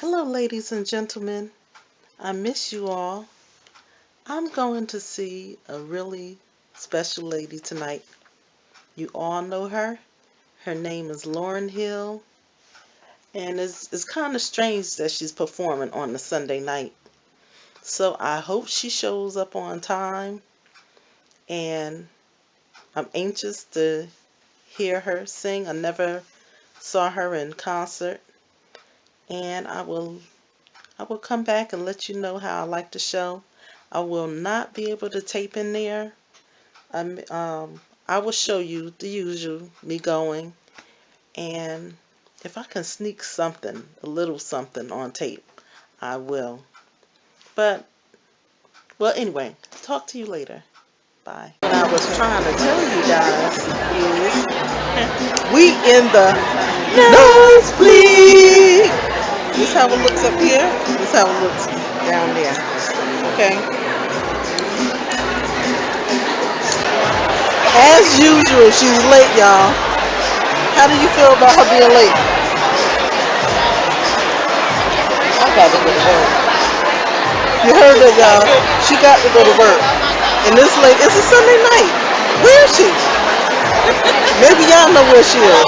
Hello, ladies and gentlemen. I miss you all. I'm going to see a really special lady tonight. You all know her. Her name is Lauryn Hill, and it's kind of strange that she's performing on the Sunday night. So I hope she shows up on time, and I'm anxious to hear her sing. I never saw her in concert, and I will come back and let you know how I like the show. I will not be able to tape in there. I will show you the usual, me going, and if I can sneak something, a little something on tape, I will. But, well, anyway, talk to you later. Bye. What I was trying to tell you guys is we in the nosebleed. This how it looks up here. This how it looks down there. Okay. As usual, she's late, y'all. How do you feel about her being late? I got to go to work. You heard her, y'all. She got to go to work. And this late, it's a Sunday night. Where is she? Maybe y'all know where she is.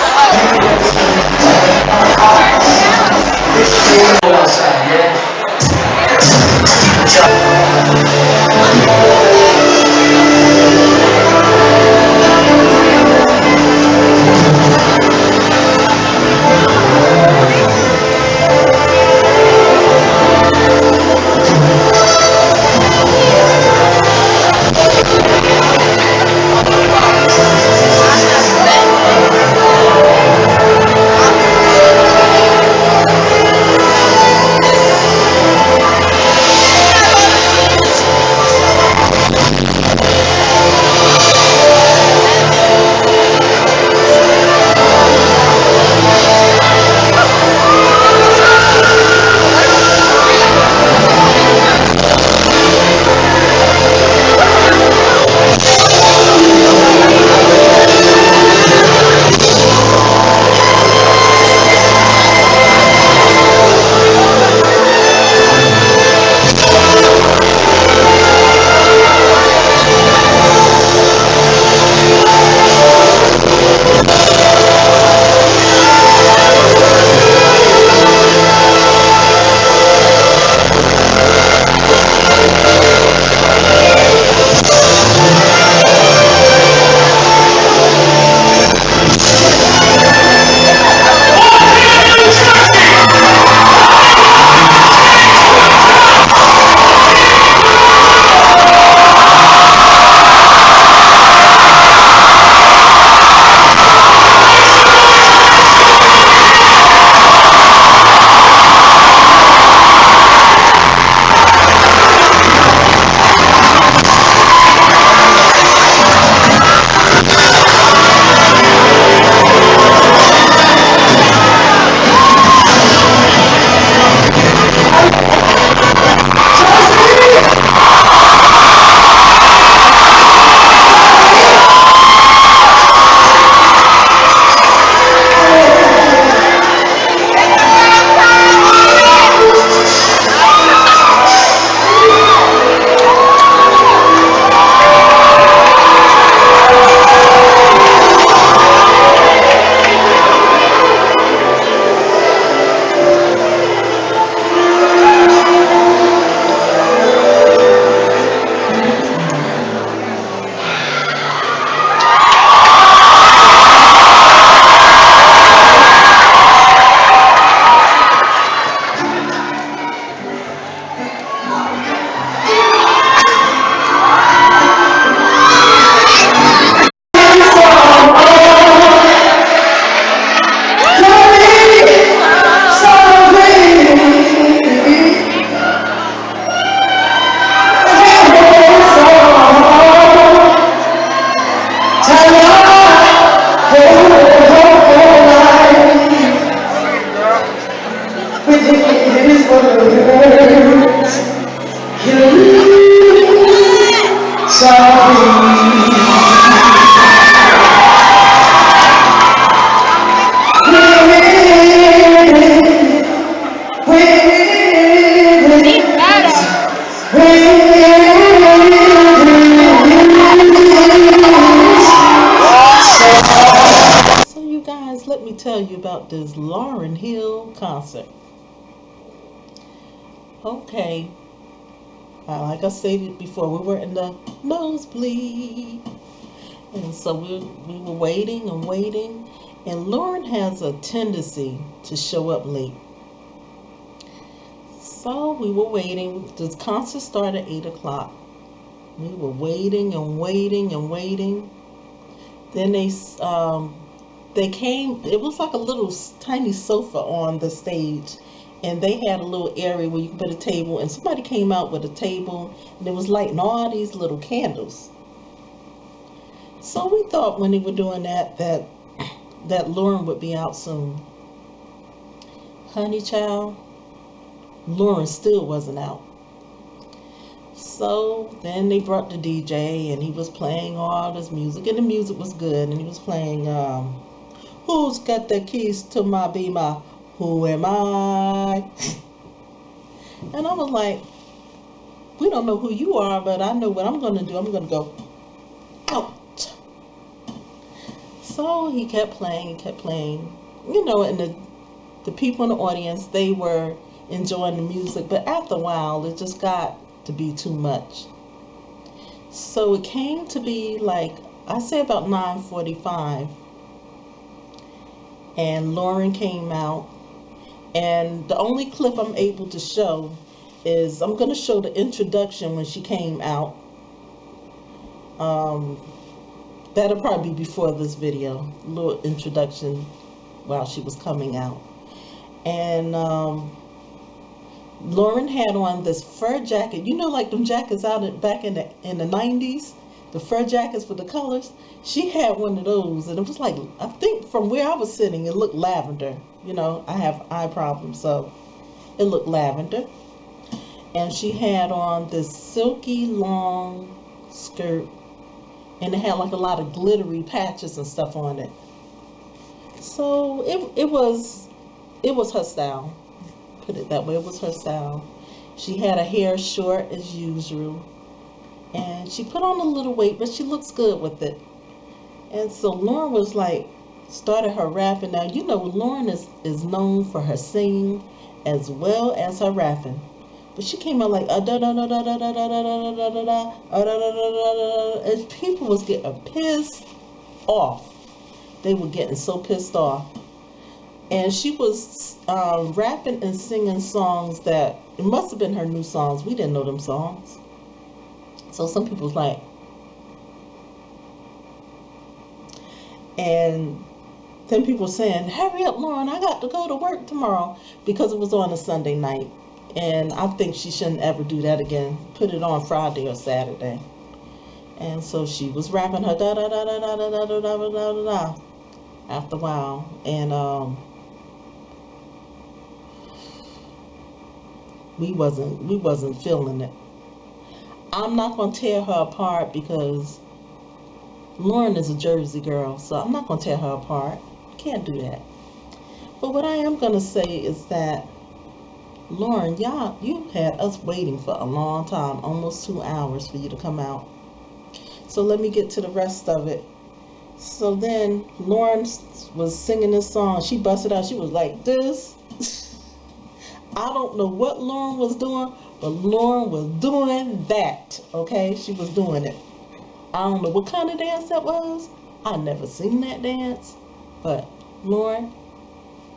tell you about this Lauryn Hill concert. Okay, like I stated before, we were in the nosebleed. And so we were waiting and waiting. And Lauryn has a tendency to show up late. So we were waiting. The concert started at 8 o'clock. We were waiting and waiting and waiting. Then they came. It was like a little tiny sofa on the stage. And they had a little area where you could put a table. And somebody came out with a table. And it was lighting all these little candles. So we thought when they were doing that Lauryn would be out soon. Honey child, Lauryn still wasn't out. So then they brought the DJ and he was playing all this music, and the music was good, and he was playing Who's Got the Keys to My Beamer? Who am I? And I was like, we don't know who you are, but I know what I'm going to do. I'm going to go out. So he kept playing, you know, and the people in the audience, they were enjoying the music, but after a while, it just got to be too much. So it came to be like, I say about 9:45, and Lauryn came out, and the only clip I'm able to show is, I'm going to show the introduction when she came out. That'll probably be before this video, a little introduction while she was coming out. And Lauryn had on this fur jacket, you know, like them jackets out back in the 90s, the fur jackets with the colors. She had one of those, and it was like, I think from where I was sitting, it looked lavender. You know, I have eye problems, so it looked lavender. And she had on this silky long skirt, and it had like a lot of glittery patches and stuff on it. So it was her style. Put it that way, it was her style. She had her hair short as usual, and she put on a little weight, but she looks good with it. And so Lauryn was like, started her rapping. Now, you know, Lauryn is known for her singing as well as her rapping. But she came out like and people was getting pissed off. They were getting so pissed off. And she was rapping and singing songs that, it must have been her new songs. We didn't know them songs. So some people was like, and then people were saying, hurry up, Lauryn, I got to go to work tomorrow, because it was on a Sunday night. And I think she shouldn't ever do that again. Put it on Friday or Saturday. And so she was rapping her da da da da da da da da da da da da after a while. And we wasn't feeling it. I'm not gonna tear her apart because Lauryn is a Jersey girl, so I'm not gonna tear her apart. Can't do that. But what I am gonna say is that, Lauryn, you had us waiting for a long time, almost 2 hours for you to come out. So let me get to the rest of it. So then Lauryn was singing this song. She busted out. She was like this. I don't know what Lauryn was doing, but Lauryn was doing that. Okay, she was doing it. I don't know what kind of dance that was. I never seen that dance, but Lauryn,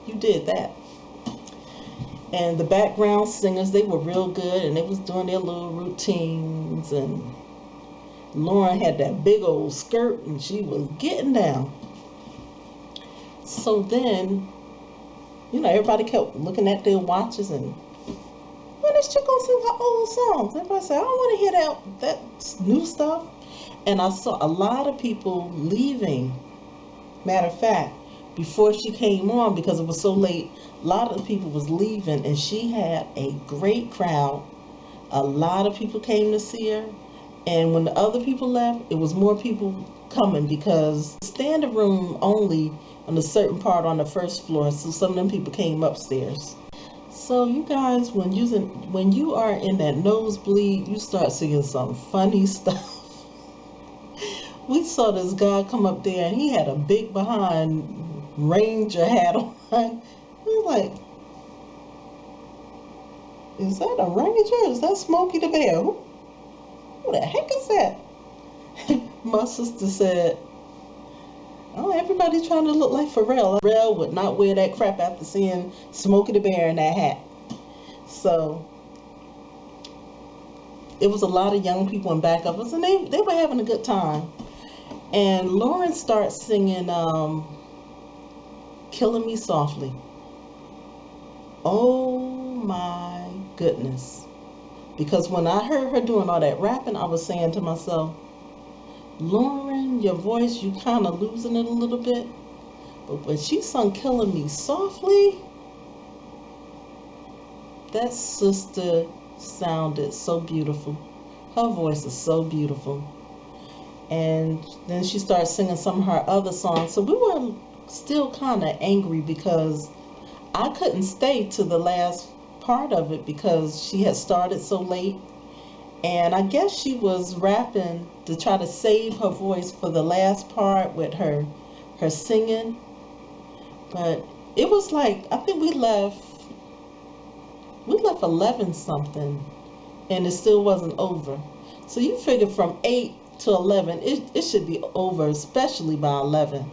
you did that. And the background singers, they were real good, and they was doing their little routines, and Lauryn had that big old skirt, and she was getting down. So then, you know, everybody kept looking at their watches, and when is she gonna sing her old songs? Everybody said, I don't want to hear that new stuff. And I saw a lot of people leaving. Matter of fact, before she came on, because it was so late, a lot of the people was leaving, and she had a great crowd. A lot of people came to see her, and when the other people left, it was more people coming, because standing room only on a certain part on the first floor, so some of them people came upstairs. So you guys, when you are in that nosebleed, you start seeing some funny stuff. We saw this guy come up there, and he had a big behind. ranger hat on. I was like, is that a ranger? Is that Smokey the Bear? Who the heck is that? My sister said, oh, everybody's trying to look like Pharrell. Pharrell would not wear that crap after seeing Smokey the Bear in that hat. So it was a lot of young people in back of us, and they were having a good time. And Lauryn starts singing Killing Me Softly. Oh my goodness. Because when I heard her doing all that rapping, I was saying to myself, Lauryn, your voice, you kind of losing it a little bit. But when she sung Killing Me Softly, that sister sounded so beautiful. Her voice is so beautiful. And then she started singing some of her other songs. So we were still kind of angry because I couldn't stay to the last part of it because she had started so late. And I guess she was rapping to try to save her voice for the last part with her singing. But it was like, I think we left 11 something and it still wasn't over. So you figure from 8 to 11, it should be over, especially by 11.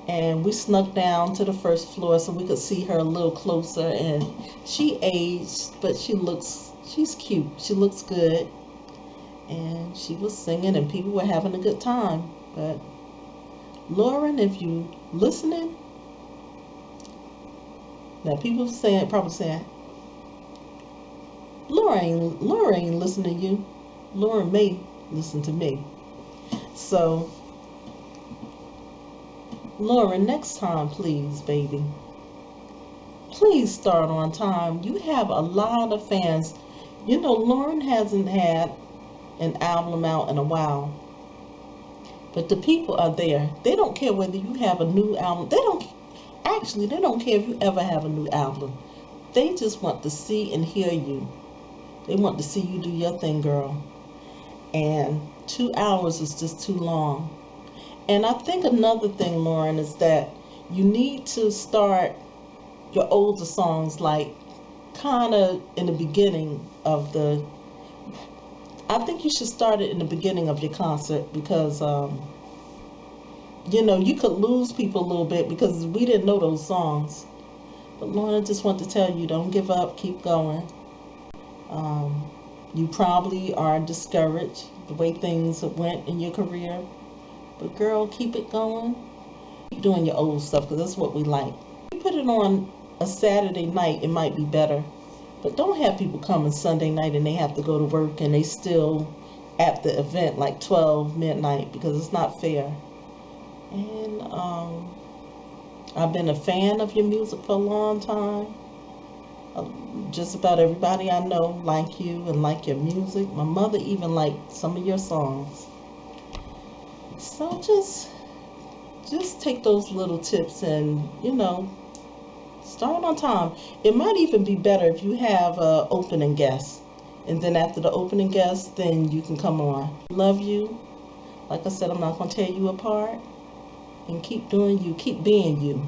And we snuck down to the first floor so we could see her a little closer. And she aged, but she's cute. She looks good. And she was singing and people were having a good time. But Lauryn, if you listening, now people probably saying, Lauryn ain't listen to you. Lauryn may listen to me. So Lauryn, next time, please, baby. Please start on time. You have a lot of fans. You know, Lauryn hasn't had an album out in a while. But the people are there. They don't care whether you have a new album. They don't care if you ever have a new album. They just want to see and hear you. They want to see you do your thing, girl. And 2 hours is just too long. And I think another thing, Lauryn, is that you need to start your older songs like kind of in the beginning of I think you should start it in the beginning of your concert because, you know, you could lose people a little bit because we didn't know those songs. But Lauryn, I just want to tell you, don't give up, keep going. You probably are discouraged the way things went in your career. But girl, keep it going. Keep doing your old stuff because that's what we like. You put it on a Saturday night, it might be better. But don't have people come on Sunday night and they have to go to work and they still at the event like 12 midnight because it's not fair. And I've been a fan of your music for a long time. Just about everybody I know like you and like your music. My mother even liked some of your songs. So just take those little tips and, you know, start on time. It might even be better if you have an opening guest. And then after the opening guest, then you can come on. Love you. Like I said, I'm not going to tear you apart. And keep doing you. Keep being you.